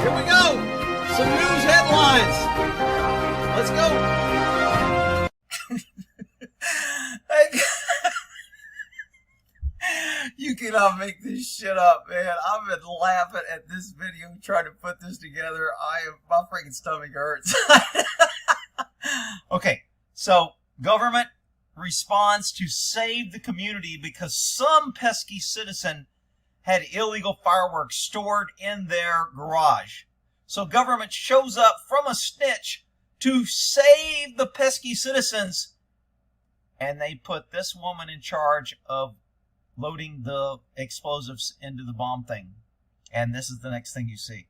Here we go. Some news headlines. Let's go. You cannot make this shit up, man. I've been laughing at this video trying to put this together. My freaking stomach hurts. Okay, so government responds to save the community because some pesky citizen had illegal fireworks stored in their garage. So government shows up from a snitch to save the pesky citizens, and they put this woman in charge of loading the explosives into the bomb thing. And this is the next thing you see.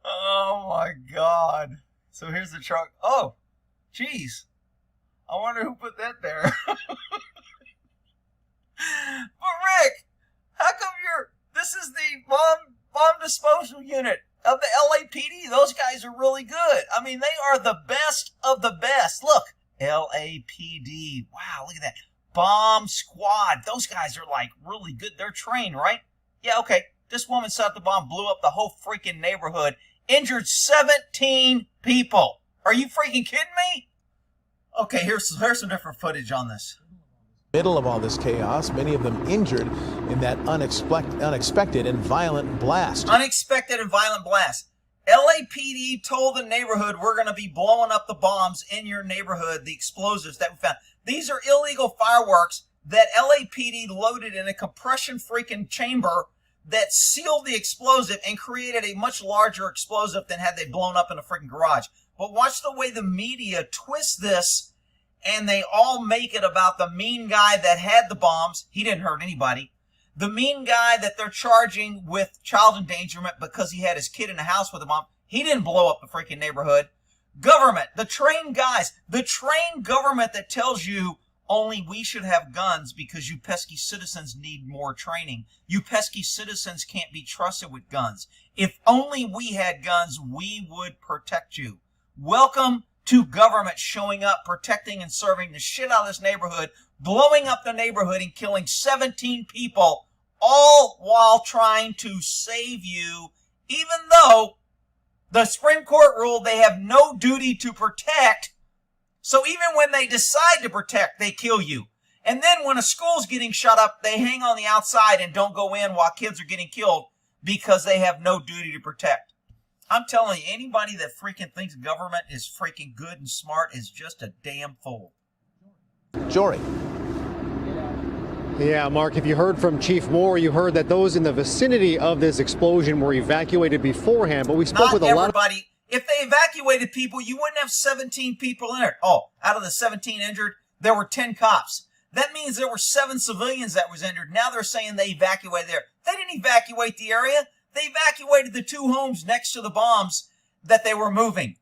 Oh my God. So here's the truck. Oh, geez. I wonder who put that there. But Rick, how come this is the bomb disposal unit of the LAPD. Those guys are really good. I mean, they are the best of the best. Look, LAPD. Wow, look at that. Bomb Squad. Those guys are like really good. They're trained, right? Yeah, okay. This woman set up the bomb, blew up the whole freaking neighborhood, injured 17 people. Are you freaking kidding me? Okay, here's some different footage on this. Middle of all this chaos, many of them injured in that unexpected and violent blast. Unexpected and violent blast. LAPD told the neighborhood, we're going to be blowing up the bombs in your neighborhood, the explosives that we found. These are illegal fireworks that LAPD loaded in a compression freaking chamber that sealed the explosive and created a much larger explosive than had they blown up in a freaking garage. But watch the way the media twists this, and they all make it about the mean guy that had the bombs. He didn't hurt anybody. The mean guy that they're charging with child endangerment because he had his kid in the house with a bomb. He didn't blow up the freaking neighborhood. Government, the trained guys, the trained government that tells you only we should have guns because you pesky citizens need more training. You pesky citizens can't be trusted with guns. If only we had guns, we would protect you. Welcome to government showing up, protecting and serving the shit out of this neighborhood, blowing up the neighborhood and killing 17 people, all while trying to save you, even though the Supreme Court ruled they have no duty to protect. So even when they decide to protect, they kill you. And then when a school's getting shut up, they hang on the outside and don't go in while kids are getting killed because they have no duty to protect. I'm telling you, anybody that freaking thinks government is freaking good and smart is just a damn fool. Jory. Yeah, Mark, if you heard from Chief Moore, you heard that those in the vicinity of this explosion were evacuated beforehand, but we spoke with a lot of... If they evacuated people, you wouldn't have 17 people in it. Oh, out of the 17 injured, there were 10 cops. That means there were 7 civilians that was injured. Now they're saying they evacuated there. They didn't evacuate the area. They evacuated the 2 homes next to the bombs that they were moving.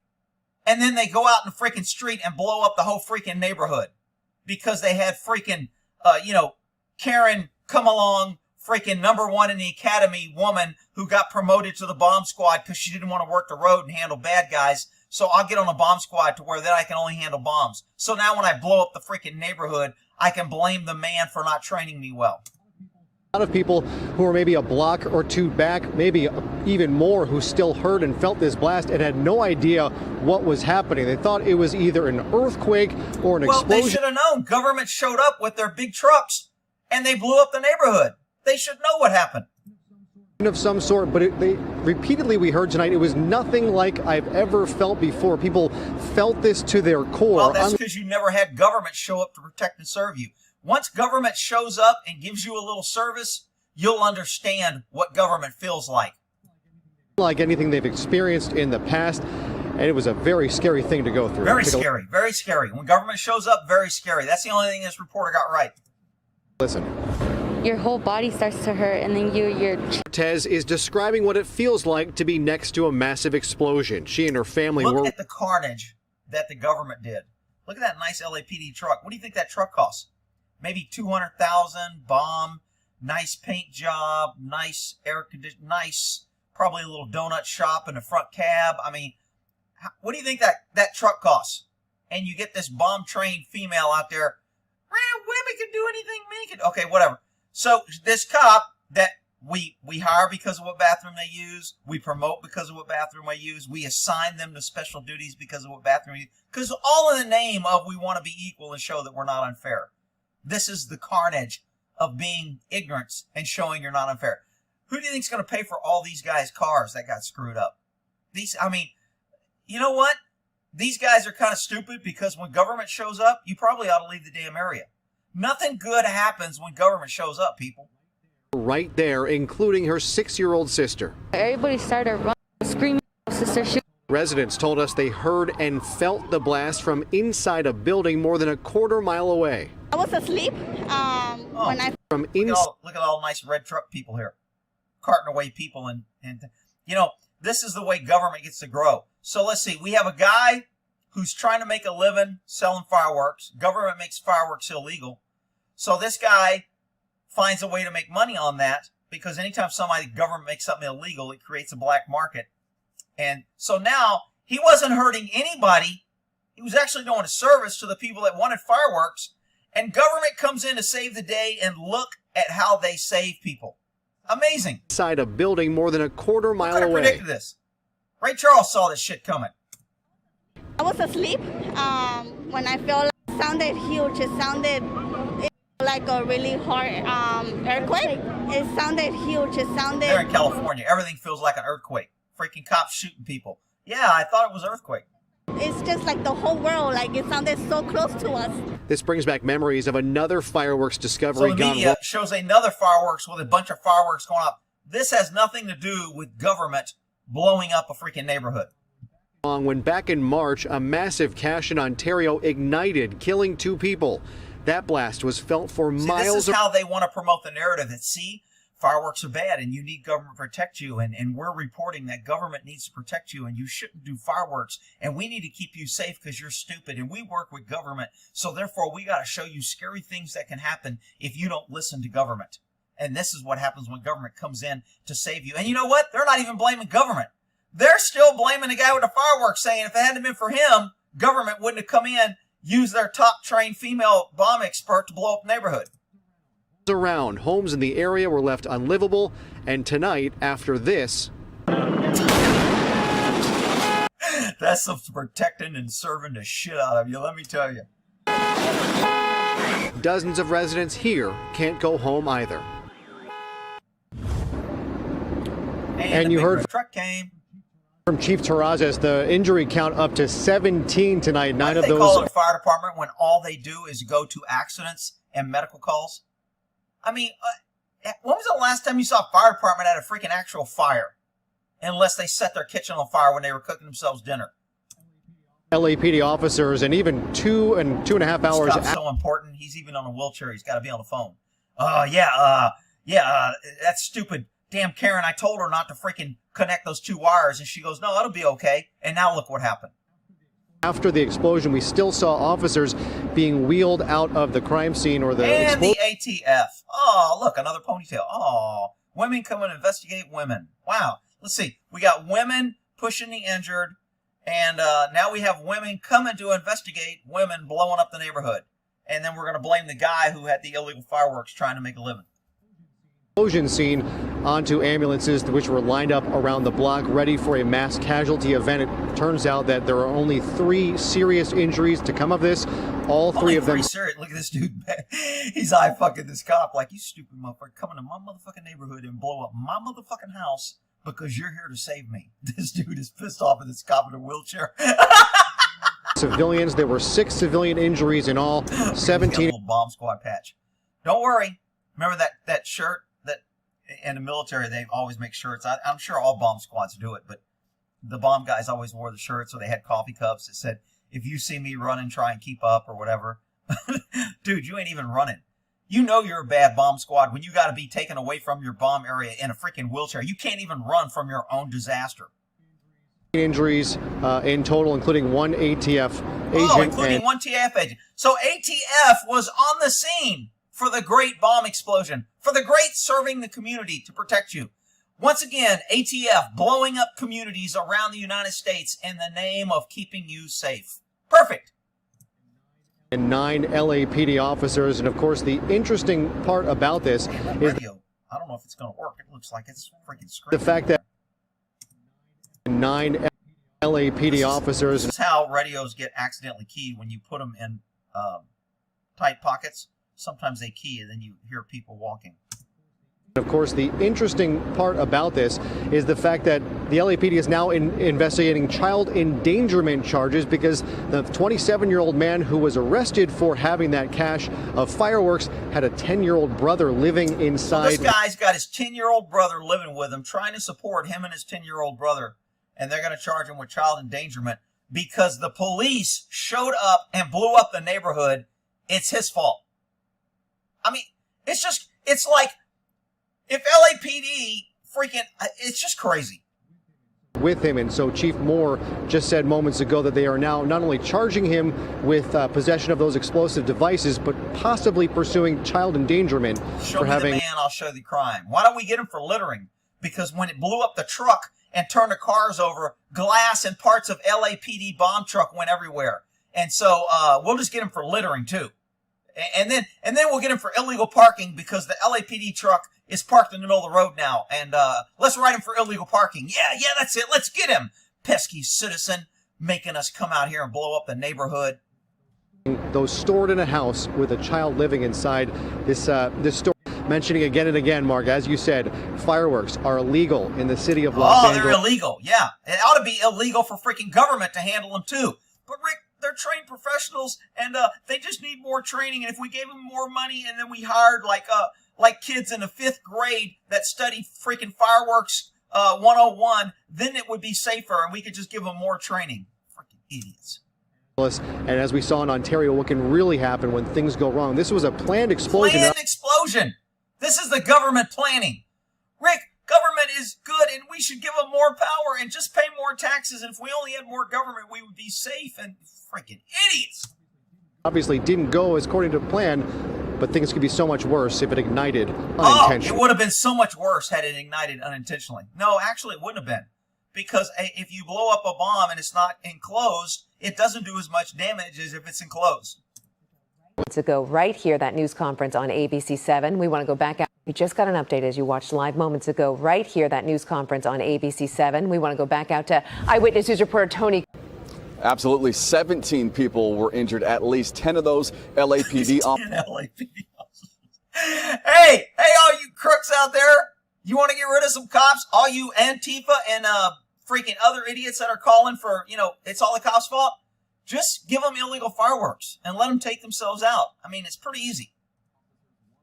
And then they go out in the freaking street and blow up the whole freaking neighborhood because they had freaking, Karen come along, freaking #1 in the academy woman who got promoted to the bomb squad because she didn't want to work the road and handle bad guys. So I'll get on a bomb squad to where then I can only handle bombs. So now when I blow up the freaking neighborhood, I can blame the man for not training me well. A lot of people who are maybe a block or 2 back, maybe even more, who still heard and felt this blast and had no idea what was happening. They thought it was either an earthquake or an explosion. Well, they should have known. Government showed up with their big trucks and they blew up the neighborhood. They should know what happened. Of some sort, but repeatedly we heard tonight, it was nothing like I've ever felt before. People felt this to their core. Well, that's because you never had government show up to protect and serve you. Once government shows up and gives you a little service, you'll understand what government feels like. Like anything they've experienced in the past, and it was a very scary thing to go through. Very scary, very scary. When government shows up, very scary. That's the only thing this reporter got right. Listen. Your whole body starts to hurt, and then your... Tez is describing what it feels like to be next to a massive explosion. She and her family Look at the carnage that the government did. Look at that nice LAPD truck. What do you think that truck costs? Maybe $200,000, bomb, nice paint job, nice air conditioning, nice, probably a little donut shop in the front cab. I mean, what do you think that truck costs? and you get this bomb-trained female out there. Women can do anything, men can. Okay, whatever. So this cop that we hire because of what bathroom they use, we promote because of what bathroom they use, we assign them to special duties because of what bathroom they use, because all in the name of we want to be equal and show that we're not unfair. This is the carnage of being ignorant and showing you're not unfair. Who do you think's going to pay for all these guys' cars that got screwed up? I mean, you know what? These guys are kind of stupid because when government shows up, you probably ought to leave the damn area. Nothing good happens when government shows up, people. Right there, including her 6-year-old sister. Everybody started running, screaming, sister, shoot. Residents told us they heard and felt the blast from inside a building more than a quarter mile away. I was asleep when I... From Look at all nice red truck people here, carting away people, and you know, this is the way government gets to grow. So let's see, we have a guy who's trying to make a living selling fireworks. Government makes fireworks illegal. So this guy finds a way to make money on that, because anytime government makes something illegal, it creates a black market. And so now he wasn't hurting anybody. He was actually doing a service to the people that wanted fireworks. And government comes in to save the day, and look at how they save people. Amazing. Inside a building more than a quarter mile away. Who could have predicted this? Ray Charles saw this shit coming. I was asleep when I felt like it sounded huge. It sounded like a really hard earthquake. It sounded huge. It sounded... They're in California. Everything feels like an earthquake. Freaking cops shooting people. Yeah, I thought it was an earthquake. It's just like the whole world. Like, it sounded so close to us. This brings back memories of another fireworks discovery So the media shows another fireworks with a bunch of fireworks going up. This has nothing to do with government blowing up a freaking neighborhood. When back in March, a massive cache in Ontario ignited, killing 2 people. That blast was felt for miles. This is how they want to promote the narrative that, see, fireworks are bad and you need government to protect you, and we're reporting that government needs to protect you and you shouldn't do fireworks, and we need to keep you safe because you're stupid, and we work with government, so therefore we got to show you scary things that can happen if you don't listen to government. And this is what happens when government comes in to save you. And you know what? They're not even blaming government. They're still blaming the guy with the fireworks, saying if it hadn't been for him, government wouldn't have come in, used their top trained female bomb expert to blow up the neighborhood. Around, homes in the area were left unlivable, and tonight, after this... That's the protecting and serving the shit out of you, let me tell you. Dozens of residents here can't go home either. And you heard the truck came. From Chief Terrazas, the injury count up to 17 tonight. 9 of those. They call it a fire department when all they do is go to accidents and medical calls. I mean, when was the last time you saw a fire department at a freaking actual fire? Unless they set their kitchen on fire when they were cooking themselves dinner. LAPD officers, and even 2.5 hours. This so important. He's even on a wheelchair. He's got to be on the phone. That's stupid. Damn Karen, I told her not to freaking connect those 2 wires, and she goes, no, it'll be okay. And now look what happened. After the explosion, we still saw officers being wheeled out of the crime scene or the... And the ATF. Oh, look, another ponytail. Oh, women come and investigate women. Wow. Let's see. We got women pushing the injured, and now we have women coming to investigate women blowing up the neighborhood. And then we're going to blame the guy who had the illegal fireworks trying to make a living. Explosion scene onto ambulances which were lined up around the block ready for a mass casualty event. It turns out that there are only 3 serious injuries to come of this. All 3 of them serious. Look at this dude. He's eye fucking this cop like, you stupid motherfucker, coming to my motherfucking neighborhood and blow up my motherfucking house because you're here to save me. This dude is pissed off at this cop in a wheelchair. Civilians. There were 6 civilian injuries in all. 17 little bomb squad patch. Don't worry. Remember that shirt? In the military, they always make shirts. I'm sure all bomb squads do it, but the bomb guys always wore the shirts, or they had coffee cups that said, if you see me running, try and keep up, or whatever. Dude, you ain't even running. You know you're a bad bomb squad when you got to be taken away from your bomb area in a freaking wheelchair. You can't even run from your own disaster. Injuries in total, including 1 ATF agent. Oh, including 1 TF agent. So ATF was on the scene for the great bomb explosion, for the great serving the community to protect you. Once again, ATF blowing up communities around the United States in the name of keeping you safe. Perfect. And 9 LAPD officers. And of course, the interesting part about this is radio. I don't know if it's going to work. It looks like it's freaking screaming. the fact that 9 LAPD officers. This is how radios get accidentally keyed when you put them in tight pockets. Sometimes they key and then you hear people walking. Of course, the interesting part about this is the fact that the LAPD is now investigating child endangerment charges because the 27-year-old man who was arrested for having that cache of fireworks had a 10-year-old brother living inside. So this guy's got his 10-year-old brother living with him, trying to support him and his 10-year-old brother, and they're going to charge him with child endangerment because the police showed up and blew up the neighborhood. It's his fault. I mean, it's like, if LAPD it's just crazy. With him, and so Chief Moore just said moments ago that they are now not only charging him with possession of those explosive devices, but possibly pursuing child endangerment for having. Show me the man, I'll show the crime. Why don't we get him for littering? Because when it blew up the truck and turned the cars over, glass and parts of LAPD bomb truck went everywhere. And so we'll just get him for littering too. And then we'll get him for illegal parking because the LAPD truck is parked in the middle of the road now. And let's write him for illegal parking. Yeah, that's it. Let's get him. Pesky citizen making us come out here and blow up the neighborhood. Those stored in a house with a child living inside. This story mentioning again and again, Mark, as you said, fireworks are illegal in the city of Los Angeles. Oh, they're illegal. Yeah. It ought to be illegal for freaking government to handle them too. But Rick, they're trained professionals, and they just need more training. And if we gave them more money, and then we hired like kids in the 5th grade that study freaking fireworks 101, then it would be safer, and we could just give them more training. Freaking idiots. And as we saw in Ontario, what can really happen when things go wrong? This was a planned explosion. Planned explosion. This is the government planning. Rick, government is good, and we should give them more power and just pay more taxes. And if we only had more government, we would be safe. And freaking idiots. Obviously didn't go as according to plan, but things could be so much worse if it ignited unintentionally. Oh, it would have been so much worse had it ignited unintentionally. No, actually, it wouldn't have been. Because if you blow up a bomb and it's not enclosed, it doesn't do as much damage as if it's enclosed. Months ago, right here, that news conference on ABC7. We want to go back out. We just got an update as you watched live moments ago, right here, that news conference on ABC7. We want to go back out to Eyewitness News reporter Tony. Absolutely. 17 people were injured, at least 10 of those LAPD officers. Hey, all you crooks out there, you want to get rid of some cops? All you Antifa and freaking other idiots that are calling for, it's all the cops' fault? Just give them illegal fireworks and let them take themselves out. I mean, it's pretty easy.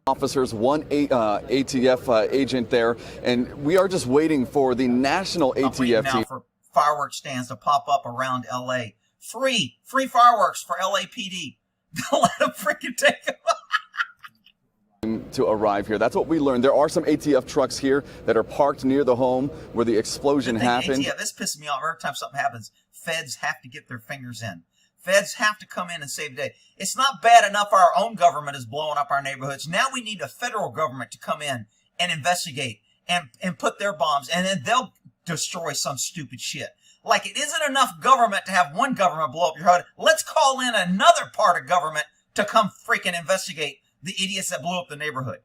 Officers, one ATF agent there, and we are just waiting for the national ATF team. For fireworks stands to pop up around LA. Free fireworks for LAPD. Let them freaking take them. To arrive here. That's what we learned. There are some ATF trucks here that are parked near the home where the explosion happened. ATF, this pisses me off. Every time something happens, feds have to get their fingers in. Feds have to come in and save the day. It's not bad enough our own government is blowing up our neighborhoods. Now we need a federal government to come in and investigate and put their bombs, and then they'll destroy some stupid shit. Like, it isn't enough government to have one government blow up your hood. Let's call in another part of government to come freaking investigate the idiots that blew up the neighborhood.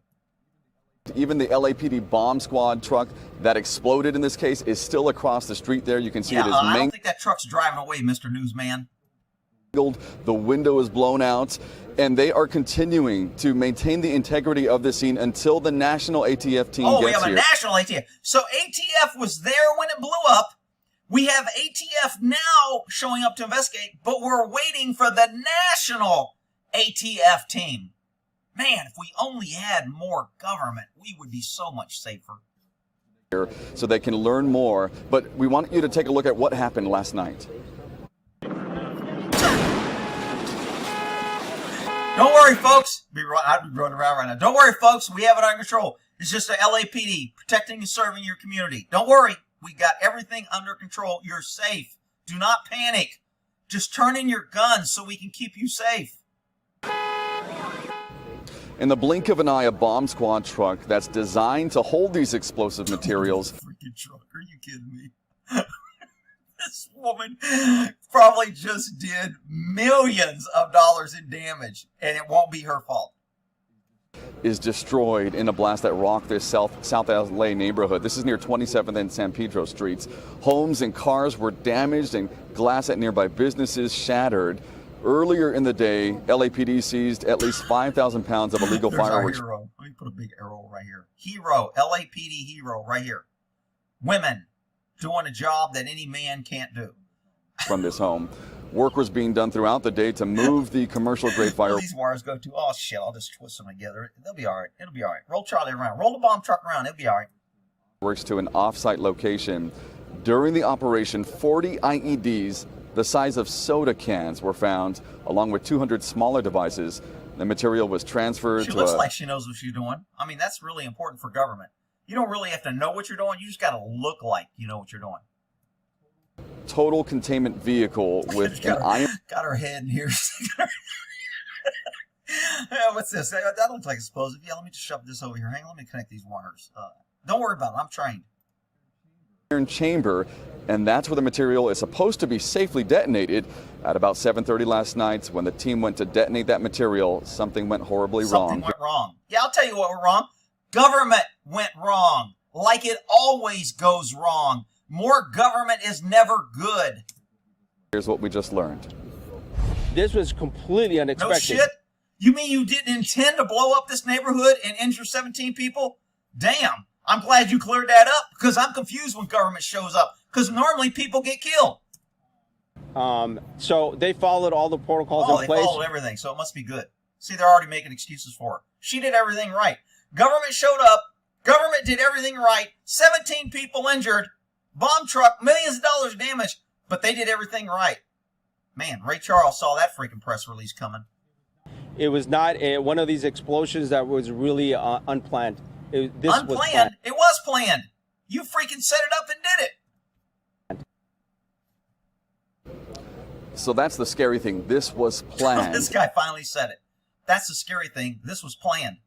Even the LAPD bomb squad truck that exploded in this case is still across the street there. You can see it is I don't think that truck's driving away, Mr. Newsman. The window is blown out, and they are continuing to maintain the integrity of the scene until the national ATF team gets here. Oh, we have a national ATF. So ATF was there when it blew up. We have ATF now showing up to investigate, but we're waiting for the national ATF team. Man, if we only had more government, we would be so much safer. So they can learn more, but we want you to take a look at what happened last night. Don't worry, folks. I'd be running around right now. Don't worry, folks. We have it under control. It's just the LAPD protecting and serving your community. Don't worry. We got everything under control. You're safe. Do not panic. Just turn in your guns so we can keep you safe. In the blink of an eye, a bomb squad truck that's designed to hold these explosive materials. Freaking truck. Are you kidding me? This woman probably just did millions of dollars in damage, and it won't be her fault. Is destroyed in a blast that rocked this South LA neighborhood. This is near 27th and San Pedro streets. Homes and cars were damaged and glass at nearby businesses shattered. Earlier in the day, LAPD seized at least 5,000 pounds of illegal There's fireworks. Our hero. Let me put a big arrow right here. Hero, LAPD hero right here. Women doing a job that any man can't do. From this home. Work was being done throughout the day to move the commercial grade Where fireworks these wires go to? Oh shit! I'll just twist them together. They'll be all right. It'll be all right. Roll Charlie around. Roll the bomb truck around. It'll be all right. to an off-site location. During the operation, 40 IEDs the size of soda cans were found, along with 200 smaller devices. The material was transferred She to looks like she knows what she's doing. I mean, that's really important for government. You don't really have to know what you're doing. You just got to look like you know what you're doing. total containment vehicle with an iron. Got her head in here. Yeah, what's this? That looks like explosive. Yeah, let me just shove this over here. Hang on, let me connect these wires. Don't worry about it. I'm trained. Iron chamber, and that's where the material is supposed to be safely detonated. At about 7:30 last night, when the team went to detonate that material, something went horribly Something wrong. went wrong. Yeah, I'll tell you what went wrong. Government went wrong, like it always goes wrong. More government is never good. Here's what we just learned. This was completely unexpected. No shit? You mean you didn't intend to blow up this neighborhood and injure 17 people? Damn. I'm glad you cleared that up, because I'm confused when government shows up, because normally people get killed. So they followed all the protocols Oh, in place. they followed everything, so it must be good. See, they're already making excuses for her. She did everything right. Government showed up. Government did everything right. 17 people injured. Bomb truck, millions of dollars damaged, but they did everything right. Man, Ray Charles saw that freaking press release coming. It was not one of these explosions that was really unplanned. This Unplanned? was planned. It was planned. You freaking set it up and did it. So that's the scary thing. This was planned. This guy finally said it. That's the scary thing. This was planned.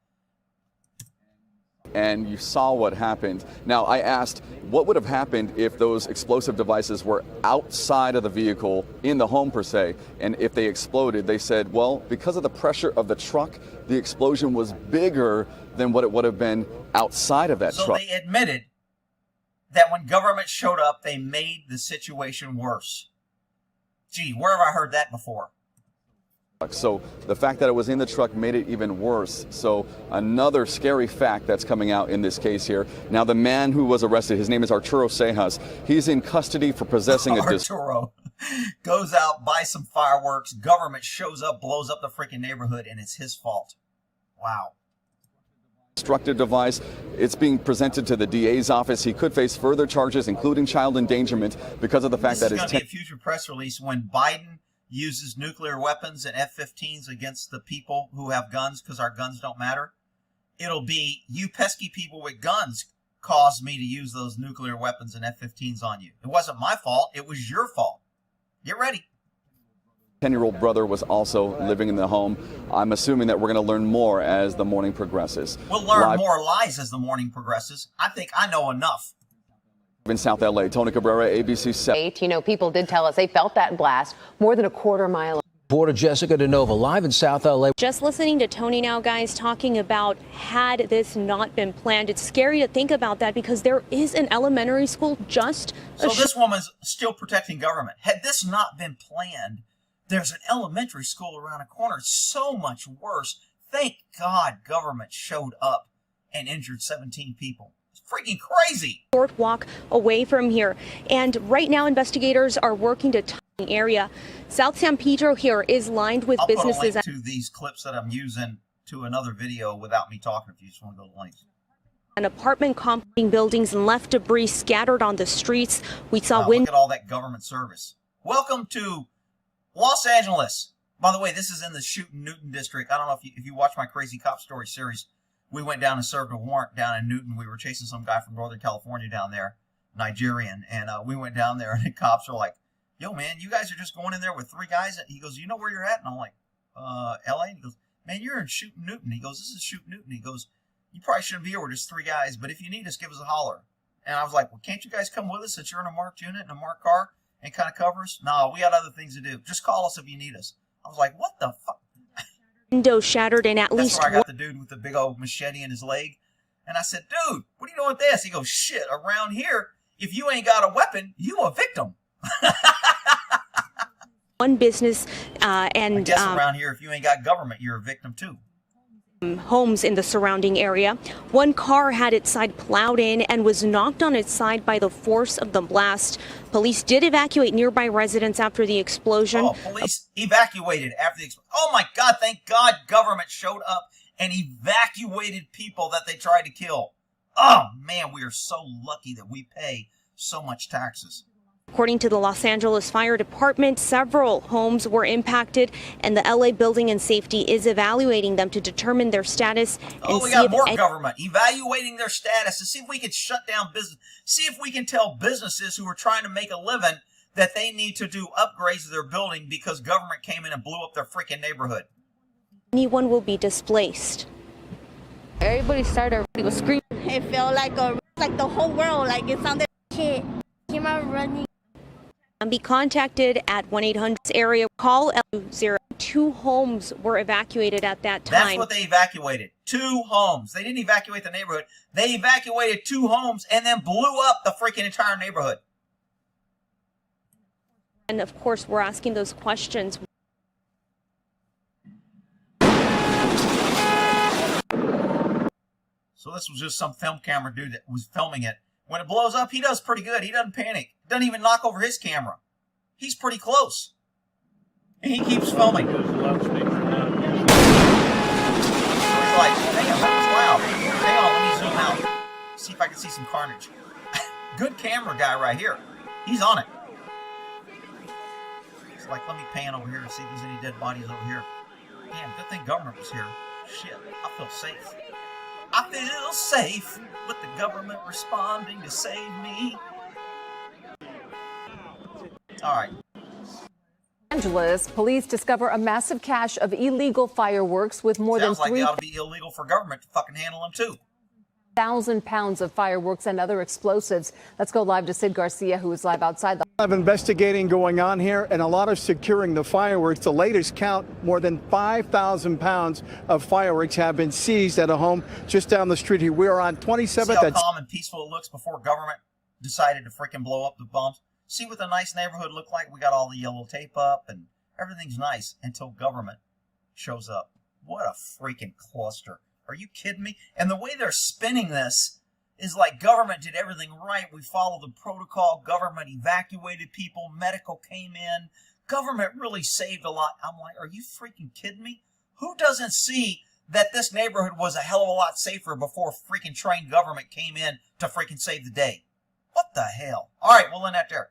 And you saw what happened. Now, I asked what would have happened if those explosive devices were outside of the vehicle, in the home per se, and if they exploded. They said, well, because of the pressure of the truck, the explosion was bigger than what it would have been outside of that So truck. they admitted that when government showed up, they made the situation worse. Gee, where have I heard that before? So the fact that it was in the truck made it even worse. So another scary fact that's coming out in this case here. Now, the man who was arrested, his name is Arturo Cejas. He's in custody for possessing a Arturo goes out, buys some fireworks. Government shows up, blows up the freaking neighborhood, and it's his fault. Wow. destructive device. It's being presented to the DA's office. He could face further charges, including child endangerment, because of the fact that this is his going to be a future press release when Biden uses nuclear weapons and F-15s against the people who have guns because our guns don't matter. It'll be, you pesky people with guns caused me to use those nuclear weapons and F-15s on you. It wasn't my fault. It was your fault. Get ready. 10-year-old brother was also living in the home. I'm assuming that we're going to learn more as the morning progresses. We'll learn more lies as the morning progresses. I think I know enough. In South LA, Tony Cabrera, ABC 7. You know, people did tell us they felt that blast more than a quarter mile. Reporter Jessica DeNova live in South LA. Just listening to Tony now, guys, talking about had this not been planned. It's scary to think about that because there is an elementary school just So this woman's still protecting government. Had this not been planned, there's an elementary school around the corner. It's so much worse. Thank God government showed up and injured 17 people. It's freaking crazy. Short walk away from here. And right now investigators are working to tie the area. South San Pedro here is lined with businesses. I'll put a link to these clips that I'm using to another video without me talking if you just want to go to the links. An apartment complex buildings and left debris scattered on the streets. We saw Look at all that government service. Welcome to Los Angeles. By the way, this is in the Shootin' Newton district. I don't know if you watch my Crazy Cop Story series. We went down and served a warrant down in Newton. We were chasing some guy from Northern California down there, Nigerian, and we went down there and the cops were like, yo, man, you guys are just going in there with 3 guys? He goes, you know where you're at? And I'm like, LA? And he goes, man, you're in Shootin' Newton. He goes, this is Shootin' Newton. He goes, you probably shouldn't be here. We're just 3 guys, but if you need us, give us a holler. And I was like, well, can't you guys come with us since you're in a marked unit, in a marked car? and kind of cover us? No, we got other things to do. Just call us if you need us. I was like, what the fuck? Window shattered in at That's least where I got the dude with the big old machete in his leg. And I said, dude, what are you doing with this? He goes, shit, around here, if you ain't got a weapon, you a victim. one business I and guess around here, if you ain't got government, you're a victim too. homes in the surrounding area. One car had its side plowed in and was knocked on its side by the force of the blast. Police did evacuate nearby residents after the explosion. Oh, police evacuated after the explosion. Oh my God, thank God government showed up and evacuated people that they tried to kill. Oh man, we are so lucky that we pay so much taxes. According to the Los Angeles Fire Department, several homes were impacted, and the LA Building and Safety is evaluating them to determine their status. Oh, we got more government evaluating their status to see if we can shut down business, see if we can tell businesses who are trying to make a living that they need to do upgrades to their building because government came in and blew up their freaking neighborhood. Anyone will be displaced. Everybody started already screaming. It felt like the whole world, like it sounded shit. Came out running. And be contacted at 1-800 area. Call 0. 2 homes were evacuated at that time. That's what they evacuated. 2 homes. They didn't evacuate the neighborhood. They evacuated 2 homes and then blew up the freaking entire neighborhood. And of course, we're asking those questions. So this was just some film camera dude that was filming it. When it blows up, he does pretty good. He doesn't panic. Doesn't even knock over his camera. He's pretty close. And he keeps filming. He's like, damn, that was loud. Hang on, let me zoom out. See if I can see some carnage. Good camera guy right here. He's on it. It's like, let me pan over here and see if there's any dead bodies over here. Damn, good thing government was here. Shit, I feel safe. I feel safe with the government responding to save me. All right. Angeles, police discover a massive cache of illegal fireworks with more Sounds than like they ought to be illegal for government to fucking handle them too. 3,000 pounds of fireworks and other explosives. Let's go live to Sid Garcia, who is live outside. A lot of investigating going on here and a lot of securing the fireworks. The latest count, more than 5,000 pounds of fireworks have been seized at a home just down the street here. We are on 27th. See how calm and peaceful it looks before government decided to freaking blow up the bombs? See what the nice neighborhood looked like? We got all the yellow tape up and everything's nice until government shows up. What a freaking cluster. Are you kidding me? And the way they're spinning this is like government did everything right. We followed the protocol. Government evacuated people. Medical came in. Government really saved a lot. I'm like, are you freaking kidding me? Who doesn't see that this neighborhood was a hell of a lot safer before freaking trained government came in to freaking save the day? What the hell? All right, we'll end that there.